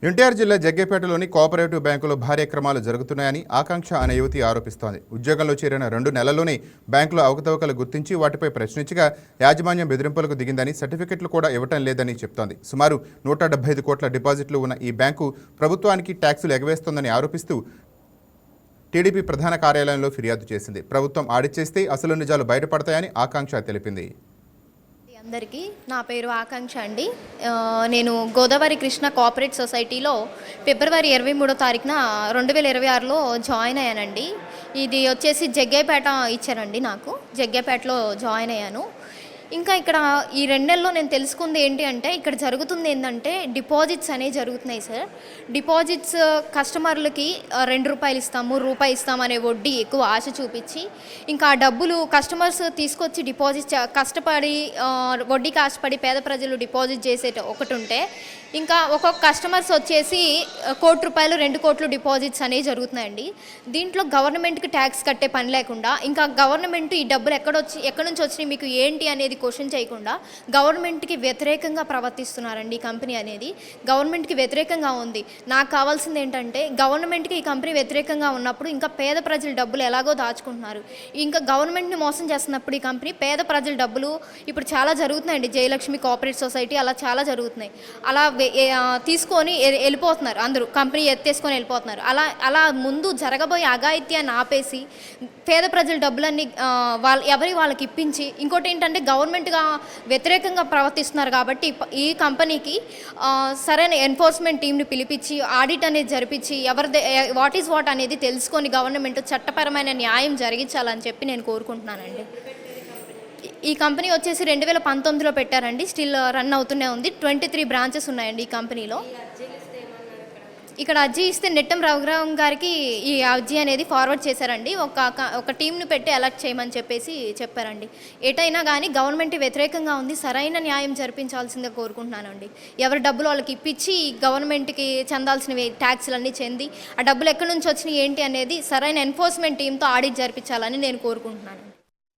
ఎన్టీఆర్ జిల్లా జగ్గేపేటలోని కోఆపరేటివ్ బ్యాంకులో భారీ అక్రమాలు జరుగుతున్నాయని ఆకాంక్ష అనే యువతి ఆరోపిస్తోంది. ఉద్యోగంలో చేరిన 2 నెలల్లోనే బ్యాంకులో అవకతవకలు గుర్తించి వాటిపై ప్రశ్నించగా యాజమాన్యం బెదిరింపులకు దిగిందని, సర్టిఫికెట్లు కూడా ఇవ్వటం లేదని చెప్తోంది. సుమారు 175 కోట్ల డిపాజిట్లు ఉన్న ఈ బ్యాంకు ప్రభుత్వానికి ట్యాక్సులు ఎగవేస్తోందని ఆరోపిస్తూ టీడీపీ ప్రధాన కార్యాలయంలో ఫిర్యాదు చేసింది. ప్రభుత్వం ఆడిట్ చేస్తే అసలు నిజాలు బయటపడతాయని ఆకాంక్ష తెలిపింది. అందరికీ నా పేరు ఆకాంక్ష అండి. నేను గోదావరి కృష్ణ కోఆపరేటివ్ సొసైటీలో ఫిబ్రవరి 23వ తారీఖున 2026లో జాయిన్ అయ్యానండి. ఇది వచ్చేసి జగ్గేపేట ఇచ్చారండి. నాకు జగ్గేపేటలో జాయిన్ అయ్యాను. ఇంకా ఇక్కడ ఈ 2 నెలల్లో నేను తెలుసుకుంది ఏంటి అంటే, ఇక్కడ జరుగుతుంది ఏంటంటే డిపాజిట్స్ అనేవి జరుగుతున్నాయి సార్. డిపాజిట్స్ కస్టమర్లకి ₹2 ఇస్తాము, రూపాయి ఇస్తాము అనే వడ్డీ ఎక్కువ ఆశ చూపించి, ఇంకా ఆ డబ్బులు కస్టమర్స్ తీసుకొచ్చి డిపాజిట్ కష్టపడి వడ్డీకి ఆశపడి పేద ప్రజలు డిపాజిట్ చేసే ఒకటి ఉంటే, ఇంకా ఒక్కొక్క కస్టమర్స్ వచ్చేసి ₹1 2 కోట్లు డిపాజిట్స్ అనేవి జరుగుతున్నాయండి. దీంట్లో గవర్నమెంట్కి ట్యాక్స్ కట్టే పని లేకుండా, ఇంకా గవర్నమెంట్ ఈ డబ్బులు ఎక్కడి నుంచి వచ్చినాయి మీకు ఏంటి అనేది క్వశ్చన్ చేయకుండా గవర్నమెంట్కి వ్యతిరేకంగా ప్రవర్తిస్తున్నారండి. ఈ కంపెనీ అనేది గవర్నమెంట్కి వ్యతిరేకంగా ఉంది. నాకు కావాల్సింది ఏంటంటే, గవర్నమెంట్కి ఈ కంపెనీ వ్యతిరేకంగా ఉన్నప్పుడు ఇంకా పేద ప్రజల డబ్బులు ఎలాగో దాచుకుంటున్నారు. ఇంకా గవర్నమెంట్ని మోసం చేస్తున్నప్పుడు ఈ కంపెనీ పేద ప్రజల డబ్బులు ఇప్పుడు చాలా జరుగుతున్నాయండి. జయలక్ష్మి కోఆపరేటివ్ సొసైటీ అలా చాలా జరుగుతున్నాయి. అలా తీసుకొని వెళ్ళిపోతున్నారు, అందరూ కంపెనీ ఎత్తేసుకొని వెళ్ళిపోతున్నారు. అలా ముందు జరగబోయే అఘాయిత్యాన్ని ఆపేసి పేద ప్రజల డబ్బులన్నీ వాళ్ళకి ఇప్పించి, ఇంకోటి ఏంటంటే గవర్నమెంట్గా వ్యతిరేకంగా ప్రవర్తిస్తున్నారు కాబట్టి ఈ కంపెనీకి సరైన ఎన్ఫోర్స్మెంట్ టీంని పిలిపించి ఆడిట్ అనేది జరిపించి వాట్ ఈజ్ వాట్ అనేది తెలుసుకొని గవర్నమెంట్ చట్టపరమైన న్యాయం జరిగించాలని చెప్పి నేను కోరుకుంటున్నానండి. ఈ కంపెనీ వచ్చేసి 2019లో పెట్టారండి. స్టిల్ రన్ అవుతూనే ఉంది. 23 బ్రాంచెస్ ఉన్నాయండి ఈ కంపెనీలో. ఇక్కడ అర్జీ ఇస్తే నెట్టం రఘురామ్ గారికి ఈ అర్జీ అనేది ఫార్వర్డ్ చేశారండి. ఒక టీంను పెట్టి అలర్ట్ చేయమని చెప్పారండి. ఎటైనా కానీ గవర్నమెంట్ వ్యతిరేకంగా ఉంది, సరైన న్యాయం జరిపించాల్సిందే కోరుకుంటున్నానండి. ఎవరి డబ్బులు వాళ్ళకి ఇప్పించి గవర్నమెంట్కి చెందాల్సినవి ట్యాక్స్లన్నీ చెంది ఆ డబ్బులు ఎక్కడి నుంచి వచ్చినాయి ఏంటి అనేది సరైన ఎన్ఫోర్స్మెంట్ టీంతో ఆడిట్ జరిపించాలని నేను కోరుకుంటున్నాను.